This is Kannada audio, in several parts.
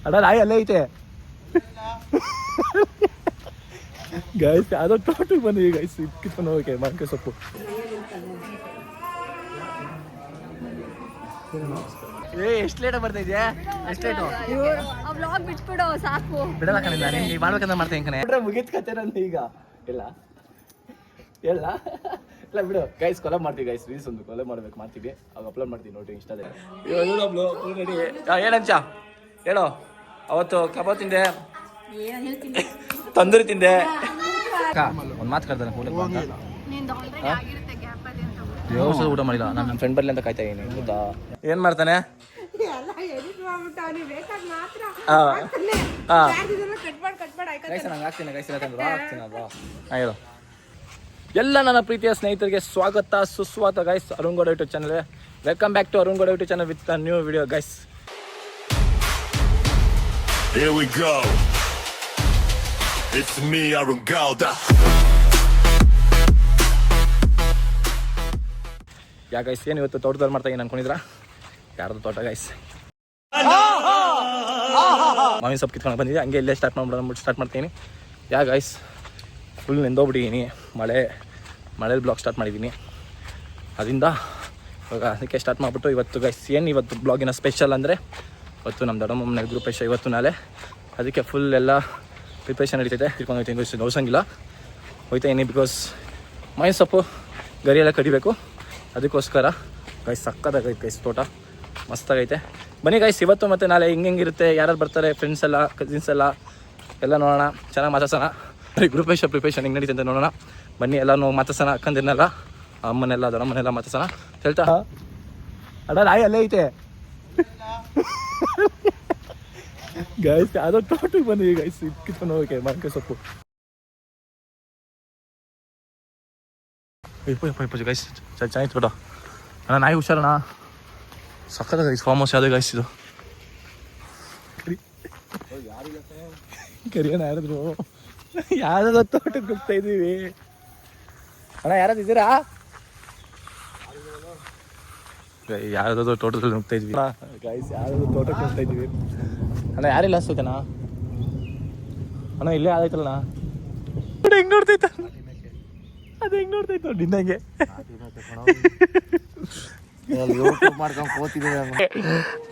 ಅಣ್ಣ ನಾಯಿ ಅಲ್ಲೇ ಐತೆ ಗೈಸ್. ಯಾವುದೋ ಟೋಟಲ್ ಬಂದಿದೆ ಗೈಸ್, ಕಿತ್ಕೊಂಡು ಹೋಗಕ್ಕೆ ಮಾವಿನಕಾಯಿ ಸೊಪ್ಪು. ಎಷ್ಟು ಲೇಟ್ ಬರ್ತಾ ಇದೆಯಾ? ಎಷ್ಟು ಲೇಟು ಬಿಟ್ಬಿಡು ಸಾಕು. ಬಿಡಲ್ಲ ಕಣ, ನೀನು ಮಾಡ್ಬೇಕಂತ ಮಾಡ್ತೀನಿ ಕಣೆ. ಮುಗಿತ್ ಕತೆ ನಂದು ಈಗ. ಇಲ್ಲ ಇಲ್ಲ ಇಲ್ಲ ಬಿಡು ಗೈಸ್, ಕೊಲೆ ಮಾಡ್ತೀವಿ ಗೈಸ್. ರೀಲ್ಸ್ ಒಂದು ಕೊಲೆ ಮಾಡ್ಬೇಕು, ಮಾಡ್ತೀವಿ. ಅವಾಗ ಅಪ್ಲೋಡ್ ಮಾಡ್ತೀವಿ ನೋಡಿ ಇನ್ಸ್ಟಾದಲ್ಲಿ. ಏನಂಚ ಹೇಳು. ಅವತ್ತು ಕಬಾಬ್ ತಿಂದೆ, ತಂದೂರಿ ತಿಂದೆ. ಒಂದು ಮಾತು ಕರ್ದಾನೆ ದೇವಸ್ಥಾನ ಊಟ ಮಾಡಿಲ್ಲ. ನಾನು ನನ್ನ ಫ್ರೆಂಡ್ ಬರ್ಲಿ ಅಂತ ಕಾಯ್ತಾ ಇದೀನಿ. ಹೌದಾ? ಏನ್ ಮಾಡ್ತಾನೆ? ಎಲ್ಲ ನನ್ನ ಪ್ರೀತಿಯ ಸ್ನೇಹಿತರಿಗೆ ಸ್ವಾಗತ ಸುಸ್ವಾಗತ guys. Arun Gowda YouTube channel. Welcome back to Arun Gowda YouTube channel with a new video guys. Here we go. It's me, Arun Gauda. Yeah guys, ಏನು ಇವತ್ತು ತೋಟದಲ್ಲಿ ಮಾಡ್ತಾ ಏನು ಅನ್ಕೊಂಡಿದ್ರಾ? ಯಾರ್ದು ತೋಟ ಗೈಸ್? ಮಾವಿನ ಸೊಪ್ಪು ಕಿತ್ಕೊಂಡು ಬಂದಿದ್ದೆ, ಹಂಗೆ ಇಲ್ಲೇ ಸ್ಟಾರ್ಟ್ ಮಾಡ್ತೀನಿ. ಯಾ ಗೈಸ್, ಫುಲ್ ನೆಂದೋಗ್ಬಿಟ್ಟಿದ್ದೀನಿ. ಮಳೇಲಿ ಬ್ಲಾಗ್ ಸ್ಟಾರ್ಟ್ ಮಾಡಿದ್ದೀನಿ. ಅದರಿಂದ ಇವಾಗ ಅದಕ್ಕೆ ಸ್ಟಾರ್ಟ್ ಮಾಡಿಬಿಟ್ಟು ಇವತ್ತು ಗೈಸ್, ಇವತ್ತು ಬ್ಲಾಗಿನ ಸ್ಪೆಷಲ್ ಅಂದರೆ ಇವತ್ತು ನಮ್ಮ ದೊಡ್ಡಮ್ಮನ ಗ್ರೂಪೇಶ ಇವತ್ತು ನಾಳೆ. ಅದಕ್ಕೆ ಫುಲ್ ಎಲ್ಲ ಪ್ರಿಪ್ರೇಷನ್ ನಡೀತೈತೆ. ತಿಳ್ಕೊಂಡು ಹೋಗ್ತೀನಿ ಗೈಸ್, ಗೌಸಂಗಿಲ್ಲ ಹೋಯ್ತಾ ಇದ್ದೀನಿ. ಬಿಕಾಸ್ ಮಾವಿನ ಸೊಪ್ಪು ಗರಿ ಎಲ್ಲ ಕಡಿಬೇಕು. ಅದಕ್ಕೋಸ್ಕರ ಗೈಸ್ ಸಕ್ಕತ್ತಾಗೈತೆ ಗೈಸ್, ತೋಟ ಮಸ್ತಾಗೈತೆ. ಬನ್ನಿ ಗೈಸ್, ಇವತ್ತು ಮತ್ತು ನಾಳೆ ಹೆಂಗಿರುತ್ತೆ, ಯಾರು ಬರ್ತಾರೆ, ಫ್ರೆಂಡ್ಸ್ ಎಲ್ಲ, ಕಸಿನ್ಸ್ ಎಲ್ಲ ನೋಡೋಣ. ಚೆನ್ನಾಗಿ ಮಾತಾಡ್ಸೋಣ. ಪ್ರಿಪ್ರೇಷನ್ ಹೆಂಗೆ ನಡೀತಂತ ನೋಡೋಣ. ಬನ್ನಿ ಎಲ್ಲನೂ ಮಾತಾಡ್ಸೋಣ. ಅಕ್ಕಂದಿರನ್ನೆಲ್ಲ, ಅಮ್ಮನೆಲ್ಲ, ದೊಡ್ಡಮ್ಮನೆಲ್ಲ ಮಾತಾಡ್ಸೋಣ. ಹೇಳ್ತಾ ಅಣ್ಣ ನಾಯಿ ಅಲ್ಲೇ ಐತೆ ಗೈಸ್. ಯಾವುದೋ ತೋಟಕ್ಕೆ ಬಂದಿದೆ ಗೈಸ್, ಕಿತ್ಕೊಂಡು ಹೋಗಕ್ಕೆ ಮಾವಿನಕಾಯಿ ಸೊಪ್ಪು. ಗೈಸ್ ಚೆನ್ನಾಗಿತ್ತು ತೋಟ. ಅಣ್ಣ ನಾಯಿ ಹುಷಾರಣ್ಣ, ಸಕ್ಕತ್ತ ಗೈಸ್. ಫಾರ್ಮ್ ಹೌಸ್ ಯಾವುದೇ ಗೈಸ್ ಇದು. ಕರಿಯೋಣ ಯಾರಾದ್ರು, ಯಾವ್ದಾದ್ರು ತೋಟಕ್ಕೆ ಹೋಗ್ತಾ ಇದ್ದೀವಿ. ಅಣ್ಣ ಯಾರಾದ್ರು ಇದ್ದೀರಾ? ಯಾವ್ದಾದ್ರು ತೋಟದಲ್ಲಿ ಹೋಗ್ತಾ ಇದ್ವಿ ಗೈಸ್. ಯಾವ್ದಾದ್ರು ತೋಟಕ್ಕೆ ಹೋಗ್ತಾ ಇದ್ದೀವಿ. ಅಣ್ಣ ಯಾರಿಲ್ಲ ಅನ್ಸುತ್ತೇನಾ? ಅಣ್ಣ ಇಲ್ಲೇ ಆದೈತಲ್ಲ. ಹೆಂಗ್ ನೋಡ್ತೈತ ಅದು, ಹೆಂಗ್ ನೋಡ್ತೈತ ನಿನ್ನಂಗೆ.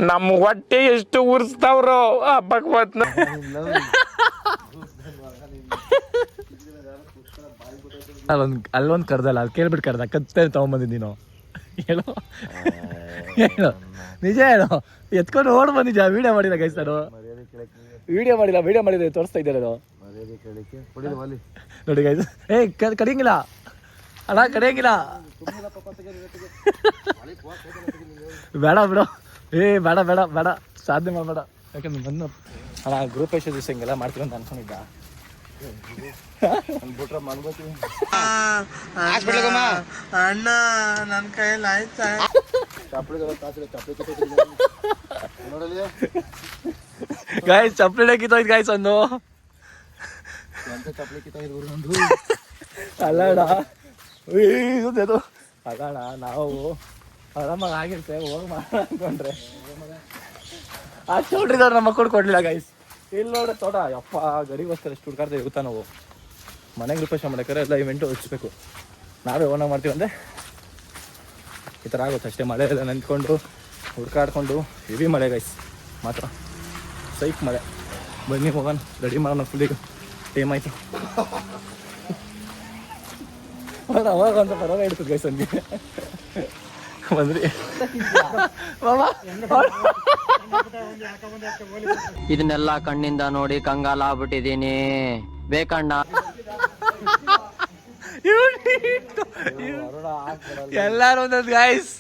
ನಮ್ಮ ಹೊಟ್ಟೆ ಎಷ್ಟು ಉರ್ಸ್ತಾವ್ರೋ ಭಗವತ್ನ. ಅಲ್ಲೊಂದು ಕರ್ದಲ್ಲ, ಅದು ಕೇಳ್ಬಿಟ್ಟು ಕರ್ದ ಕತ್ತೆ ತಗೊಂಬಂದಿದ್ದು ನೀನು. ಹೇಳು ಹೇಳು, ನಿಜ ಹೇಳು. ಎತ್ಕೊಂಡು ಓಡ್ ಬಂದಿದ್ದ. ವಿಡಿಯೋ ಮಾಡಿಲ್ಲ ಗೈಸ್, ನಾನು ವಿಡಿಯೋ ಮಾಡಿದ್ರೆ ತೋರಿಸ್ತಾ ಇದ್ದಾರೆ ನೋಡಿ ಗೈಸ್. ಕಡಿಯಂಗಿಲ್ಲ ಅಣ್ಣ, ಕಡಿಯಂಗಿಲ್ಲ. ಬೇಡ ಬಿಡು, ಬೇಡ ಬೇಡ ಬೇಡ, ಸಾಧನೆ ಮಾಡಬೇಡ. ಯಾಕಂದ್ರೆ ನನ್ನ ಅಣ್ಣ ಗ್ರೂಪ್ ಎಷ್ಟೋ ದಿವಸ ಹಿಂಗೆಲ್ಲ ಮಾಡ್ತೀವಿ ಅಂತ ಅನ್ಕೊಂಡಿದ್ದ. ಅಣ್ಣ ನನ್ನ ಕೈಯಲ್ಲಿ ಆಯ್ತಾ ಗಾಯ್ಸ್, ಚಪ್ಪಲಿ ಕಿತ್ತೋಯ್ತು ಗಾಯ್ಸ್. ಒಂದು ಅಲ್ಲಣ್ಣ, ಇದು ಅಲ್ಲಣ್ಣ, ನಾವು ಆರಾಮಾಗಿ ಆಗಿರ್ತೇವೆ. ಹೋಗಿ ಮಾಡೋಣ ಅನ್ಕೊಂಡ್ರೆ ಅಷ್ಟು ಹುಡ್ರಿದವ್ರು ನಮ್ಮ ಮಕ್ಕಳು ಕೊಡ್ಲಿಲ್ಲ ಗೈಸ್. ಇಲ್ಲಿ ನೋಡ್ರೆ ತೋಟ ಯಪ್ಪ, ಗರಿಗೋಸ್ಕರ ಎಷ್ಟು ಹುಡ್ಕಾಡ್ತೇವೆ ಗೊತ್ತಾ ನಾವು. ಮನೆಗೆ ರಿಪೇರ್ ಮಾಡಬೇಕಾದ್ರೆ ಎಲ್ಲ ಇವೆಂಟು ಹಚ್ಬೇಕು. ನಾವೇ ಓನಾಗಿ ಮಾಡ್ತೀವಿ ಅಂದರೆ ಈ ಥರ ಆಗುತ್ತೆ ಅಷ್ಟೇ. ಮಳೆ ಎಲ್ಲ ನೆಂದ್ಕೊಂಡು ಹುಡ್ಕಾಡ್ಕೊಂಡು ಹೆವಿ ಮಳೆ ಗೈಸ್, ಮಾತ್ರ ಸೈಕ್ ಮಳೆ. ಬನ್ನಿ ಹೋಗೋಣ, ರೆಡಿ ಮಾಡೋಣ. ಫುಲ್ಲಿಗೆ ಟೈಮ್ ಆಯಿತು. ಅವಾಗ ಅಂತ ಪರವಾಗಿ ಇಡ್ತದೆ ಗೈಸ್. ಹಂಗೆ ಬಂದ್ರಿ ಇದನ್ನೆಲ್ಲ ಕಣ್ಣಿಂದ ನೋಡಿ ಕಂಗಾಲ ಆಗ್ಬಿಟ್ಟಿದೀನಿ. ಬೇಕಣ್ಣ ಎಲ್ಲಾರು ಒಂದೊಂದು ಗಾಯ್ಸ್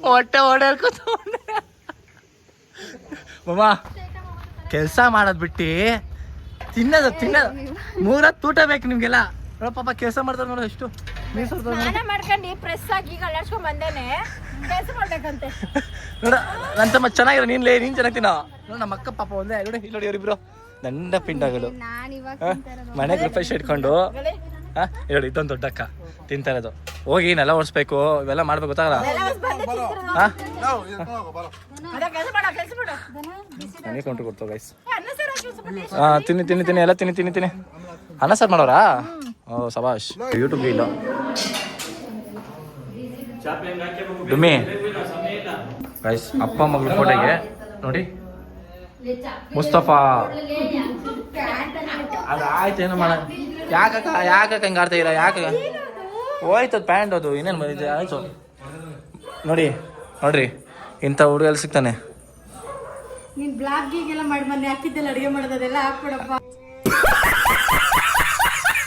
ಹೊಟ್ಟೆ ಹೊಡೆಯಲ್ಕೊತ ಮಮ್ಮ. ಕೆಲಸ ಮಾಡೋದ್ ಬಿಟ್ಟು ತಿನ್ನೋದು ಮೂರತ್ತು ಊಟ ಬೇಕು ನಿಮ್ಗೆಲ್ಲ. ನೋಡ ಪಾಪ ಕೆಲಸ ಮಾಡ್ತಾರೆ ನೋಡು, ಎಷ್ಟು ಮಾಡ್ಕೊಂಡು ಪ್ರೆಸ್ ಆಗಿ ಕಳ್ಸ್ಕೊಂಡ್ ಬಂದೇನೆ ಕೆಲಸ ಮಾಡ್ಬೇಕಂತೆ. ನೋಡ ನನ್ನ ತಮ್ಮ ಚೆನ್ನಾಗಿರೋ, ನೀನ್ ಚೆನ್ನಾಗಿ ತಿನ್ನೋ. ನೋಡ ನಮ್ಮ ಅಕ್ಕ ಪಾಪ ಒಂದೇ ನೋಡಿ, ಇಲ್ಲಿ ನೋಡಿ ಇವರಿಬ್ರು ದಂಡ ಪಿಂಡಗಳು ಮನೆಗೆ ರಿಫ್ರೆಶ್ ಇಟ್ಕೊಂಡು. ಹೇಳಿ ಇದೊಂದು ದೊಡ್ಡ ಅಕ್ಕ ತಿಂತಾ ಇರೋದು. ಹೋಗಿ ನೆಲ ಒರೆಸ್ಬೇಕು ಇವೆಲ್ಲ ಮಾಡ್ಬೇಕು ಗೊತ್ತಾಗಲ್ಲ ಹಾಂ ನನಗೆ ಕೌಂಟ್ರ್ ಕೊಡ್ತಾವ ಗೈಸ್ ಹಾಂ ತಿನ್ನಿ ಎಲ್ಲ ತಿನ್ನಿ ಅನ್ನ ಸಾರು ಮಾಡೋರಾ ಓ ಸಬಾಷ್ ಯೂಟ್ಯೂಬ್ಗೆ ಇಲ್ಲ ಡುಮ್ಮಿ ಗೈಸ್ ಅಪ್ಪ ಮಗಳ ಫೋಟೋಗೆ ನೋಡಿ ಮುಸ್ತಫಾ ಅದಾಯ್ತು ಏನು ಮಾಡ ಯಾಕಕ್ಕ ಹಂಗೆ ಆಡ್ತಾ ಇಲ್ಲ ಯಾಕ ಹೋಯ್ತದ ಪ್ಯಾಂಟ್ ಅದು ಇನ್ನೇನು ಬಂದಿದೆ ಆಯ್ತು ನೋಡ್ರಿ ಇಂಥ ಹುಡುಗಲ್ಲಿ ಸಿಗ್ತಾನೆ ನೀನ್ ಬ್ಲಾಗ್ ಗೀಗೆಲ್ಲ ಮಾಡಿ ಮೊನ್ನೆ ಹಾಕಿದ್ದೆಲ್ಲ ಅಡಿಗೆ ಮಾಡೋದೆಲ್ಲ ಹಾಕ್ಬಿಡಪ್ಪ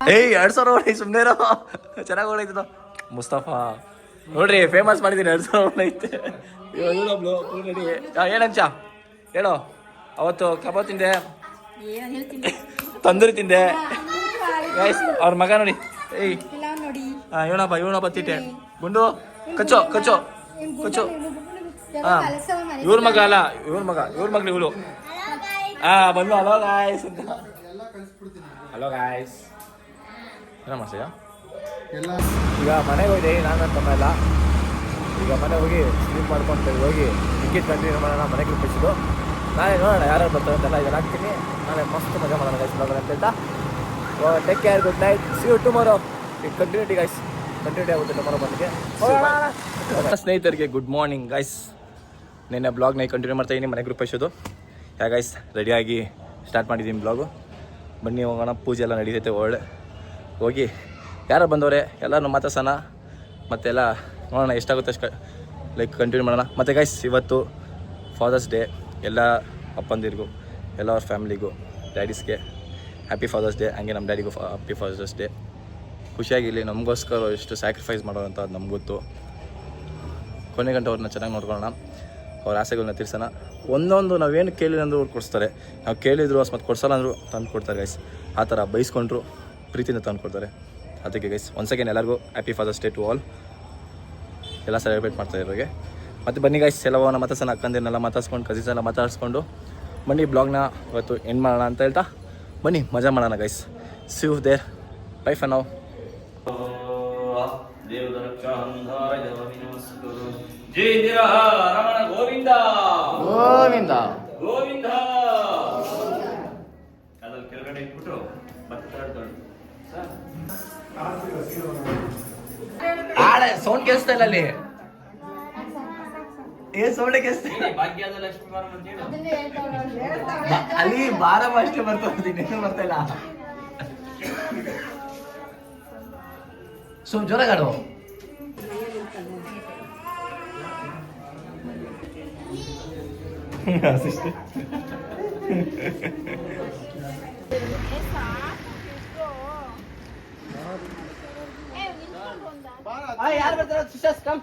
ಏಯ್ 2000 ಹೊಡಿ ಸುಮ್ಮನೆ ಚೆನ್ನಾಗಿ ಹೊಡೈತದ ಮುಸ್ತಫಾ ನೋಡ್ರಿ ಫೇಮಸ್ ಮಾಡಿದ್ದೀನಿ 2000 ಐತೆ ರೆಡಿ ಏನಂಚ ಹೇಳೋ ಅವತ್ತು ಕಬಾಬ್ ತಿಂದೆ ತಂದೂರಿ ತಿಂದೆ ಗೈಸ್ ಅವ್ರ ಮಗ ನೋಡಿ ಏಯ್ ನೋಡಿ ಇವನಪ್ಪ ತಿಟ್ಟೆ ಗುಂಡು ಕಚ್ಚೋ ಹಾ ಇವ್ರ ಮಗ ಅಲ್ಲ ಇವ್ರ ಮಗಳು ಇವಳು ಬಂದು ಹಲೋ ಗಾಯ್ಸ್ ಅಂತ ಹಲೋ ಗಾಯ್ಸ್ ಏನ ಮಾಡ್ತೀಯ ಈಗ ಮನೆಗೆ ಹೋಗಿ ನಾನು ತಮ್ಮ ಎಲ್ಲ ಈಗ ಮನೆ ಹೋಗಿ ಸ್ಲೀಪ್ ಮಾಡ್ಕೊಂಡು ಹೋಗಿ ಟಿಕೆಟ್ ಕಂಟಿನ್ಯೂ ಮಾಡೋಣ ಮನೆಗೆ ರೂಪಿಸಿದ್ದು ನಾಳೆ ನೋಡೋಣ ಯಾರು ಬರ್ತಾರೆ ಅಂತೆಲ್ಲ ಇದೆಲ್ಲ ಹಾಕ್ತೀನಿ ನಾಳೆ ಮಸ್ತ್ ಮಜಾ ಮಾಡೋಣ ಗೈಸ್ ಬ್ಲಾಗ್ ಅಂತ ಹೇಳ್ತಾ take care good night see you tomorrow continuity guys continuity ಆಗುತ್ತೆ ಟುಮಾರೋ ಬಂದಿಗೆ ಸ್ನೇಹಿತರಿಗೆ ಗುಡ್ ಮಾರ್ನಿಂಗ್ ಗೈಸ್ ನಿನ್ನೆ ಬ್ಲಾಗ್ನ ಕಂಟಿನ್ಯೂ ಮಾಡ್ತಾಯಿದ್ದೀನಿ ಮನೆ ಗ್ರೂಪ್ ಹಚ್ಚೋದು ಯಾ ಗೈಸ್ ರೆಡಿಯಾಗಿ ಸ್ಟಾರ್ಟ್ ಮಾಡಿದ್ದೀನಿ ಬ್ಲಾಗು ಬನ್ನಿ ಹೋಗೋಣ ಪೂಜೆ ಎಲ್ಲ ನಡೀತೈತೆ ಒಳ್ಳೆ ಹೋಗಿ ಯಾರು ಬಂದವರೆ ಎಲ್ಲರೂ ಮಾತಾಡ್ಸೋಣ ಮತ್ತೆಲ್ಲ ನೋಡೋಣ ಎಷ್ಟಾಗುತ್ತೆ ಅಷ್ಟು ಲೈಕ್ ಕಂಟಿನ್ಯೂ ಮಾಡೋಣ ಮತ್ತು ಗೈಸ್ ಇವತ್ತು ಫಾದರ್ಸ್ ಡೇ ಎಲ್ಲ ಅಪ್ಪಂದಿರಿಗೂ ಎಲ್ಲ ಅವ್ರ ಫ್ಯಾಮಿಲಿಗೂ ಡ್ಯಾಡೀಸ್ಗೆ ಹ್ಯಾಪಿ ಫಾದರ್ಸ್ ಡೇ ಹಂಗೆ ನಮ್ಮ ಡ್ಯಾಡಿಗೂ ಹ್ಯಾಪಿ ಫಾದರ್ಸ್ ಡೇ ಖುಷಿಯಾಗಿರಲಿ ನಮಗೋಸ್ಕರ ಎಷ್ಟು ಸ್ಯಾಕ್ರಿಫೈಸ್ ಮಾಡೋದಂತ ಅದು ನಮ್ಗೆ ಗೊತ್ತು ಕೊನೆ ಗಂಟೆ ಅವ್ರನ್ನ ಚೆನ್ನಾಗಿ ನೋಡ್ಕೊಳ್ಳೋಣ ಅವ್ರ ಆಸೆಗಳನ್ನ ತೀರ್ಸೋಣ ಒಂದೊಂದು ನಾವೇನು ಕೇಳಿಲ್ಲ ಅಂದರೂ ಅವ್ರು ಕೊಡಿಸ್ತಾರೆ ನಾವು ಕೇಳಿದ್ರು ಮತ್ತು ಕೊಡ್ಸಲ್ಲ ಅಂದರು ತಂದು ಕೊಡ್ತಾರೆ ಗೈಸ್ ಆ ಥರ ಬೈಸ್ಕೊಂಡ್ರು ಪ್ರೀತಿಯಿಂದ ತಂದು ಕೊಡ್ತಾರೆ ಅದಕ್ಕೆ ಗೈಸ್ ಒನ್ಸ್ ಅಗೇನ್ ಎಲ್ಲರಿಗೂ happy father's day to all ಎಲ್ಲ ಸೆಲೆಬ್ರೇಟ್ ಮಾಡ್ತಾರೆ ಇವ್ರಿಗೆ ಮತ್ತು ಬನ್ನಿ ಗೈಸ್ ಎಲ್ಲವನ್ನ ಮಾತಾಡ್ಸೋಣ ಅಕ್ಕಂದಿರನ್ನೆಲ್ಲ ಮಾತಾಡ್ಸ್ಕೊಂಡು ಕಸಿನ್ಸ್ ಎಲ್ಲ ಮಾತಾಡಿಸ್ಕೊಂಡು ಬನ್ನಿ ಬ್ಲಾಗ್ನ ಇವತ್ತು ಎಂಡ್ ಮಾಡೋಣ ಅಂತ ಹೇಳ್ತಾ ಬನ್ನಿ ಮಜಾ ಮಾಡೋಣ guys see you there bye for now Govinda Govinda Govinda ಅದ್ರಲ್ಲಿ ಕೆಳಗಡೆ ಇಟ್ಬಿಟ್ಟು ಆಳೆ ಸೌಂಡ್ ಕೇಳಿಸ್ತಾ ಇಲ್ಲ ಅಲ್ಲಿ ಏನ್ ಸೌಂಡ್ ಕೇಳಿಸ್ತಾ ಅಲ್ಲಿ ಬಾರವ ಅಷ್ಟೇ ಬರ್ತಾ ಇನ್ನೇನು ಬರ್ತಾ ಇಲ್ಲ ಸುಮ್ ಜೋರಾಗಾಡು ಯಾರು ಬರ್ತಾರ ಸಿಸ್ಟರ್ಸ್ ಕಮ್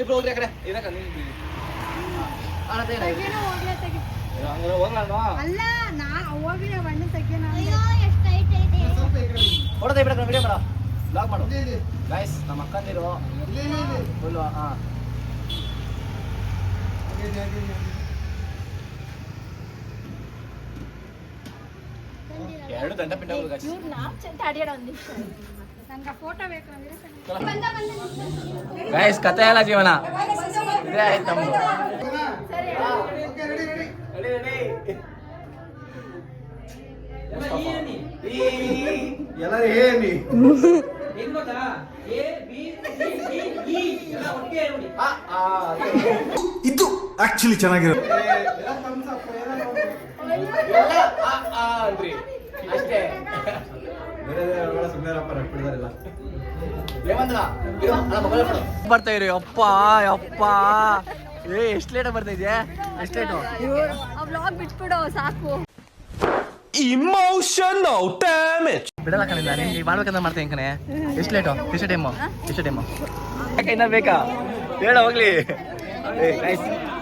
ಹೋಗ್ರಿ ಆ ಕಡೆ ಅಲ್ಲ ನಾ ಹೋಗಿ ಬಣ್ಣ ತೆಗಿಯೋಣ ಹೊಡೆದ ಬಿಡ ವಿಡಿಯೋ ಮಾಡ ಬ್ಲಾಗ್ ಮಾಡು ಗೈಸ್ ನಮ್ಮ ಅಕ್ಕಂದಿರು ಫುಲ್ಲು ಹಾಂ ಎರಡು ದಂಡ ಪಿಂಡ ಗೈಸ್ ಕತೆ ಎಲ್ಲ ಜೀವನ ಇದೇ ಆಯ್ತು ನಮ್ದು ಎಲ್ಲರೂ ಏನಿ ಇದು ಆಕ್ಚುಲಿ ಚೆನ್ನಾಗಿರೋ ಅಷ್ಟೇ ಬರ್ತಾ ಇರಿ ಅಪ್ಪ ಅಪ್ಪ ಏ ಎಷ್ಟು ಲೇಟ್ ಬರ್ತಾ ಇದೆಯಾ ಎಷ್ಟು ಲೇಟು ವ್ಲಾಗ್ ಬಿಟ್ಬಿಡು ಸಾಕು ಇಮೋಷನಲ್ ಡ್ಯಾಮೇಜ್ ಬಿಡಲ್ಲ ಕಣೆ ನಾನು ನೀವು ಮಾಡ್ಬೇಕಂತ ಮಾಡ್ತೀನಿ ಕಣೆ ಎಷ್ಟು ಲೇಟು ಎಷ್ಟು ಟೈಮು ಯಾಕೆ ಇನ್ನ ಬೇಕಾ ಹೇಳ ಹೋಗ್ಲಿ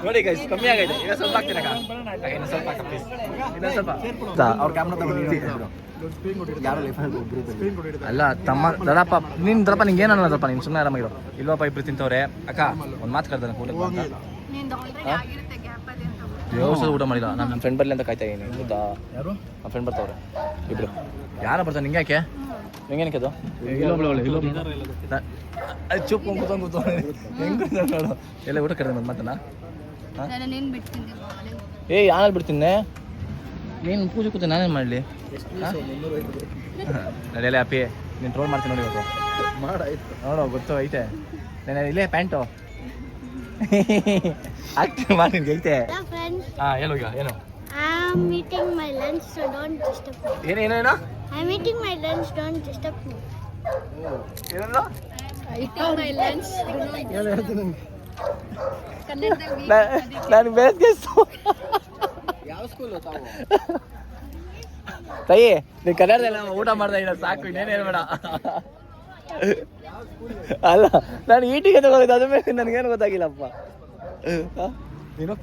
ನೋಡಿ ಗೈಸ್ ಕಮ್ಮಿ ಆಗೈತೆ ಈಗ ಸ್ವಲ್ಪ ಹಾಕ್ತೀನಿ ಅಕ್ಕ ಇನ್ನೊಂದು ಸ್ವಲ್ಪ ಹಾಕ ಪ್ಲೀಸ್ ಇನ್ನೊಂದು ಸ್ವಲ್ಪ ಅವ್ರ ಕ್ಯಾಮ್ರಾ ತಗೊಂಡು ಅಲ್ಲ ತಮ್ಮ ದಡಪ್ಪ ನೀನು ದಡಪ್ಪ ನಿಂಗೆ ಏನಲ್ಲ ದಡಪ್ಪ ನೀನು ಸುಮ್ಮನೆ ಆರಾಮಾಗಿರೋ ಇಲ್ವಪ್ಪ ಇಬ್ರು ತಿಂತವ್ರೆ ಅಕ್ಕ ಒಂದು ಮಾತು ಕರ್ದಾನೆ ಊಟಕ್ಕೆ ಅಂತ ದೇವಸ್ಥಾನ ಊಟ ಮಾಡಿಲ್ಲ ನಾನು ನನ್ನ ಫ್ರೆಂಡ್ ಬರಲಿ ಅಂತ ಕಾಯ್ತಾ ಇದ್ದೀನಿ ಗೊತ್ತಾ ಯಾರು ನನ್ನ ಫ್ರೆಂಡ್ ಬರ್ತಾವ್ರೆ ಇಬ್ರು ಯಾರು ಬರ್ತಾರೆ ನಿಂಗೆ ಯಾಕೆ ನಿಂಗೇನಕ್ಕೆ ಅದು ಚುಪ್ ಕೂತ್ಕೊಂಡು ಹೆಂಗೆ ನೋಡು ಎಲ್ಲ ಊಟ ಕರೆದ ಮತ್ತೆ ಏ ಯಾರಲ್ಲಿ ಬಿಡ್ತೀನಿ ನೀನು ಪೂಜೆ ಕೂತ ನಾನೇನು ಮಾಡಲಿ ನಡೆಯಲ್ಲ ಅಪ್ಪಿ ನೀನು ಟ್ರೋಲ್ ಮಾಡ್ತೀನಿ ನೋಡಿ ಇವತ್ತು ನೋಡು ಗೊತ್ತು ಐತೆ ನಾನು ಇಲ್ಲೇ ಪ್ಯಾಂಟು ಆಗ್ತೀನಿ ಮಾಡಿ ನಿನ್ಗೆ ಐತೆ ಹಾಂ ಹೇಳು ಈಗ ಏನು I'm eating my lunch, so don't disturb me. ಏನೇನೇನೋ I'm eating my lunch, don't disturb me. ಏನಲ್ಲ ನಾನು ಬೇಸ್ಗೆಸ್ತು ತಾಯಿ ನೀನು ಕನ್ನಡದಲ್ಲ ಊಟ ಮಾಡ್ತಾ ಇದ್ದ ಸಾಕು ಇನ್ನೇನು ಹೇಳ್ಬೇಡ ಅಲ್ಲ ನಾನು ಈಟಿಗೆ ತಗೊಳ್ಳೋದು ಅದ್ರ ಮೇಲೆ ನನಗೇನು ಗೊತ್ತಾಗಿಲ್ಲಪ್ಪ ನೀನು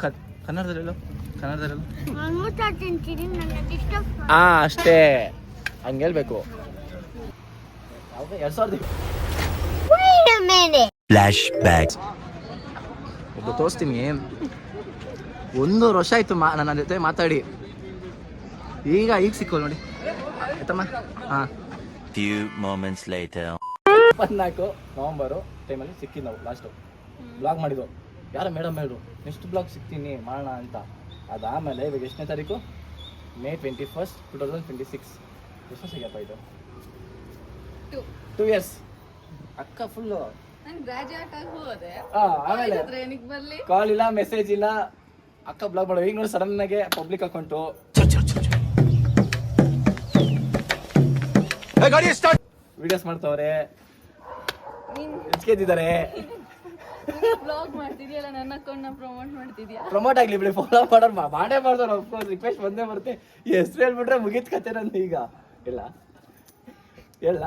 ಕನ್ನಡದಲ್ಲೆಲ್ಲೋ ಕನ್ನಡದಲ್ಲೆಲ್ಲೋ I'm not attention, ನನ್ನ disturb ಮಾಡಿ. ಅಷ್ಟೇ ಹಂಗೆ ಹೇಳ್ಬೇಕು 2000 Wait a minute. ಫ್ಲಾಶ್ಬ್ಯಾಕ್ ಒಬ್ಬ ತೋರಿಸ್ತೀನಿ 1 ವರ್ಷ ಆಯ್ತು ನನ್ನ ಜೊತೆ ಮಾತಾಡಿ ಈಗ ಸಿಕ್ಕೋದು ನೋಡಿ ಆಯ್ತಮ್ಮ ಹಾಂ ಫ್ಯೂ ಮೊಮೆಂಟ್ಸ್ ಲೇಟರ್ 24 ನವಂಬರು ಟೈಮಲ್ಲಿ ಸಿಕ್ಕಿದ್ದು ನಾವು ಲಾಸ್ಟು ಬ್ಲಾಗ್ ಮಾಡಿದ್ದು ಯಾರ ಮೇಡಮ್ ಹೇಳು ನೆಕ್ಸ್ಟ್ ಬ್ಲಾಗ್ ಸಿಗ್ತೀನಿ ಮಾಡೋಣ ಅಂತ ಅದಾದಮೇಲೆ ಇವಾಗ ಎಷ್ಟನೇ ತಾರೀಕು May 21st 2026 ಎಷ್ಟು ಸಿಗಪ್ಪ ಇದು 2 years ಅಕ್ಕ ಫುಲ್ಲು ಆಮೇಲೆ ಕಾಲ್ ಇಲ್ಲ ಮೆಸೇಜ್ ಇಲ್ಲ ಅಕ್ಕ ಬ್ಲಾಗ್ ಮಾಡೋ ಈಗ ನೋಡಿ ಸಡನ್ ಆಗಿ ಪಬ್ಲಿಕ್ ಅಕೌಂಟು ವಿಡಿಯೋಸ್ ಮಾಡ್ತಾವ್ರೆ ಹೆಚ್ಕೆದಿದ್ದಾರೆ ಪ್ರಮೋಟ್ ಆಗ್ಲಿ ಬಿಡಿ ಫಾಲೋ ಮಾಡೋರು ಮಾಡೇ ಮಾಡ್ತಾರೆ ಅಫ್ಕೋರ್ಸ್ ರಿಕ್ವೆಸ್ಟ್ ಬಂದೇ ಬರುತ್ತೆ ಹೆಸರು ಹೇಳ್ಬಿಟ್ರೆ ಮುಗಿತ್ ಕತೆ ನಂದು ಈಗ ಇಲ್ಲ ಇಲ್ಲ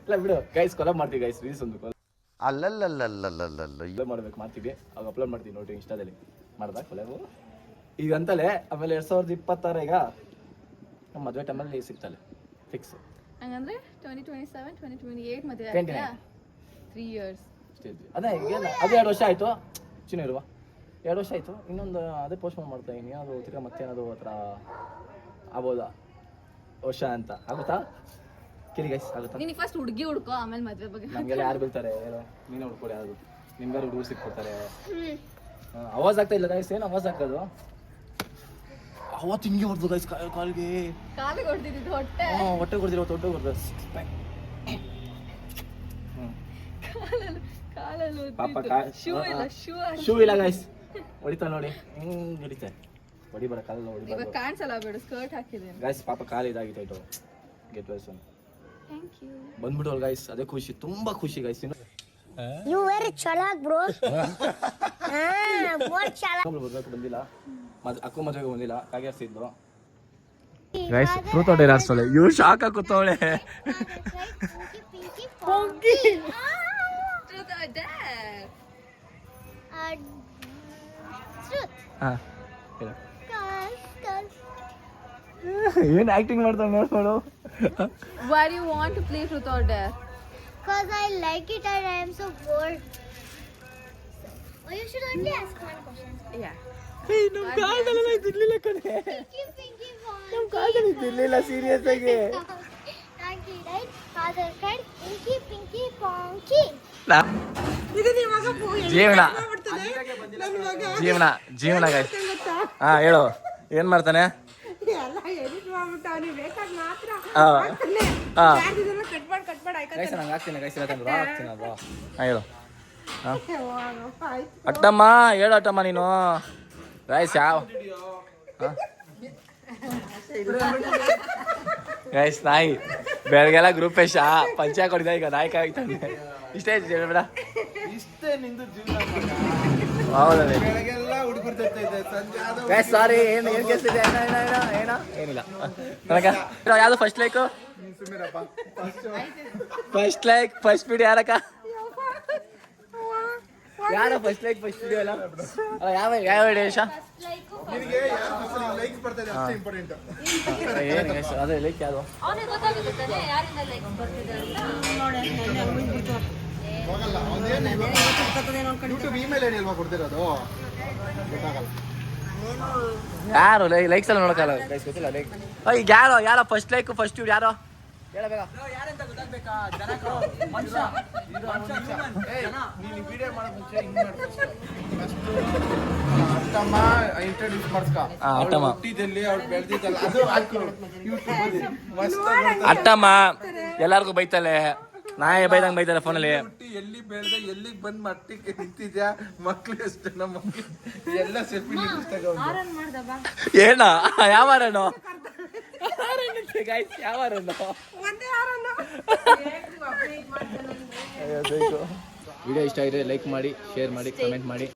ಇಲ್ಲ ಬಿಡು ಗೈಸ್ ಕೊಲಾಬ್ ಮಾಡ್ತೀವಿ ಗೈಸ್ ರೀಲ್ಸ್ ಒಂದು ಅಲ್ಲಲ್ಲಲ್ಲಲ್ಲಲ್ಲಲ್ಲ ಮಾಡ್ಬೇಕು ಮಾಡ್ತೀವಿ ಅವಾಗ ಅಪ್ಲೋಡ್ ಮಾಡ್ತೀವಿ ನೋಡಿ ಇನ್ಸ್ಟಾದಲ್ಲಿ ಮಾಡ್ದ ಕೊಲಾಬು ಈಗ ಅಂತಲೇ ಆಮೇಲೆ 2026 ಈಗ ನಮ್ಮ ಮದುವೆ ಟೈಮಲ್ಲಿ ಸಿಗ್ತಲ್ಲ ಫಿಕ್ಸ್ ಹಂಗಂದ್ರೆ 2027 2028 ಮದುವೆ 29 3 years ಅದೇ ಈಗೆಲ್ಲ ಅದು 2 ವರ್ಷ ಆಯಿತು ಚಿನ್ನ ಇರುವ 2 ವರ್ಷ ಆಯಿತು ಇನ್ನೊಂದು ಅದೇ ಪೋಸ್ಟ್ಪೋನ್ ಮಾಡ್ತಾ ಇದ್ದೀನಿ ಅದು ತಿರ್ಗಾ ಮತ್ತೇನದು ಹತ್ರ ಆಗ್ಬೋದಾ ವರ್ಷ ಅಂತ ಆಗುತ್ತಾ ಕೇಳಿ ಗೈಸ್ ಆಗುತ್ತಾ ನೀನು ಫಸ್ಟ್ ಹುಡುಗಿ ಹುಡ್ಕೋ ಆಮೇಲೆ ಮದುವೆ ಬಗ್ಗೆ ನಮಗೆಲ್ಲ ಯಾರು ಬೀಳ್ತಾರೆ ಹೇಳೋ ನೀನೇ ಹುಡ್ಕೊಡಿ ಯಾರು ನಿಮ್ಗಾರು ಹುಡುಗರು ಸಿಕ್ಕೊಡ್ತಾರೆ ಅವಾಜ್ ಆಗ್ತಾ ಇಲ್ಲ ಗೈಸ್ ಏನು ಅವಾಜ್ ಆಗ್ತದು ಅವತ್ತು ಹಿಂಗೆ ಹೊಡೆದು ಗೈಸ್ ಕಾಲಿಗೆ ಕಾಲಿಗೆ ಹೊಡೆದಿದ್ದು ಹೊಟ್ಟೆ ಹೊಟ್ಟೆ ಕೊಡ್ತಿರೋ ಹೊಟ್ಟೆ ಕೊಡ್ದು ಪಾಪ ಶೂ ಇಲ್ಲ ಗೈಸ್ ಹೊಡಿತಾ ನೋಡಿ ಹಿಂಗ್ ಹೊಡಿತಾರೆ ಹೊಡಿ ಬರ ಕಾಲಲ್ಲ ಹೊಡಿ ಕಾಣಿಸಲ್ಲ ಬೇಡ ಸ್ಕರ್ಟ್ ಹಾಕಿದ್ದೀನಿ ಗೈಸ್ ಪಾಪ ಕಾಲು ಇದಾಗಿತ್ತು get well soon thank you ಬಂದ್ಬಿಟ್ಟು ಗೈಸ್ ಅದೇ ಖುಷಿ ತುಂಬಾ ಖುಷಿ guys You very chalak, bro. More chalak. ಬರ್ಬೇಕು ಬಂದಿಲ್ಲ ಅಕ್ಕೂ ಮದುವೆಗೆ ಬಂದಿಲ್ಲ ಕಾಗೇರ್ಸಿದ್ದು ಗೈಸ್ ಟ್ರೂತ್ ಆರ್ ಡೇರ್ ಆಡ್ಸೋಳೆ ಇವ್ರು ಶಾಕ್ ಹಾಕುತ್ತವಳೆ ಏನ್ ಆಕ್ಟಿಂಗ್ ಮಾಡ್ತಾಳೆ ನೋಡು Why do you want to play truth or dare? Because I like it and I am so bored. Oh, you should only ask one question. Yeah. ನಮ್ ಕಾಲದಲ್ಲೆಲ್ಲ ಇದಿರ್ಲಿಲ್ಲ ಕಣೆ Pinky, ನಮ್ ಕಾಲದಲ್ಲಿ ಇದಿರ್ಲಿಲ್ಲ ಸೀರಿಯಸ್ ಆಗಿ Pinky, right? Father friend, Pinky, Ponky. ಜೀವನ ಜೀವನ ಜೀವನ ಗೈಸ್ ಹಾ ಹೇಳು ಏನ್ ಮಾಡ್ತಾನೆ ಹೇಳು ಅಟ್ಟಮ್ಮ ಹೇಳು ಅಟ್ಟಮ್ಮ ನೀನು ಗೈಸ್ ಯಾವ ಗೈಸ್ ನಾಯಿ ಬೆಳಗ್ಗೆಲ್ಲ ಗ್ರೂಪ್ ಶಾ ಪಂಚ ಕೊಡಿದ ಈಗ ನಾಯಿ ಕಾಯ್ತಾನೆ ಇಷ್ಟೇ ಬೇಡ ಇಷ್ಟೇ ನಿಂದು ಜೀವನ ಹೌದಾ ಸಾರಿ ಏನು ಏನು ಕೇಳಿಸ್ತಿದೆ ಏನಿಲ್ಲ ನನಗೆ ಯಾವುದು first like first like first video ಯಾರಕ್ಕ ಯಾರ ಫಸ್ಟ್ ಲೈಕ್ ಫಸ್ಟ್ ವಿಡಿಯೋ ಎಲ್ಲ ಯಾವ ಯಾವ ವಿಡಿಯೋ ಯಶ ನಿನಗೆ ಲೈಕ್ಸ್ ಬರ್ತಾ ಇದೆ ಅಷ್ಟೇ ಇಂಪಾರ್ಟೆಂಟ್. ಏನು ಯಶ ಅದೇ ಲೈಕ್ ಯಾರು ಅವನಿಗೆ ಗೊತ್ತಾಗುತ್ತೆ ಯಾರಿಂದ ಲೈಕ್ ಬರ್ತಿದೆ ಅಂತ. ಹೋಗಲ್ಲ ಅವನೇನು ಯೂಟ್ಯೂಬ್ ಇಮೇಲ್ ಐಡಿ ಅಲ್ವಾ ಕೊಡ್ತಿರೋದು, ಗೊತ್ತಾಗಲ್ಲ. ಯಾರು ಲೈಕ್ಸ್ ಎಲ್ಲ ನೋಡೋಕ್ಕಲ್ಲ ಗೈಸ್, ಗೊತ್ತಿಲ್ಲ ಲೈಕ್. ಈಗ ಯಾರೋ ಫಸ್ಟ್ ಲೈಕ್ ಫಸ್ಟ್ ಇವ್ರು ಯಾರೋ ಹೇಳಬೇಕಾ? ಅಷ್ಟಮ್ಮ ಇಂಟ್ರೊಡ್ಯೂಸ್ ಮಾಡ್ಸ್ಕ. ಅಟ್ಟಮ್ಮ ಹುಟ್ಟಿದಲ್ಲಿ ಅವ್ರು ಬೆಳೆದಿದ್ದಲ್ಲ ಅದು ಹಾಕು ಯೂಟ್ಯೂಬ್ ಅಲ್ಲಿ ಮಸ್ತ್ ಅಟ್ಟಮ್ಮ ಎಲ್ಲಾರ್ಗು ಬೈತಲೆ, ನಾಯಿ ಬೈದಂಗೆ ಬೈತಾರೆ ಫೋನಲ್ಲಿ. ಹುಟ್ಟಿ ಎಲ್ಲಿ ಬೆಳೆದ ಎಲ್ಲಿಗೆ ಬಂದ್ ಮಟ್ಟಿಗೆ ನಿಂತಿದ್ಯಾ, ಮಕ್ಳು ಎಷ್ಟು ನಮ್ಮ ಮಕ್ಳು ಎಲ್ಲ ಸೆಲ್ಫಿ ಏನ ಯಾವಾರನು ಗೈಸ್ ಯಾವಾರನು ವಿಡಿಯೋ ಇಷ್ಟ ಆಗಿದೆ ಲೈಕ್ ಮಾಡಿ, ಶೇರ್ ಮಾಡಿ, ಕಮೆಂಟ್ ಮಾಡಿ.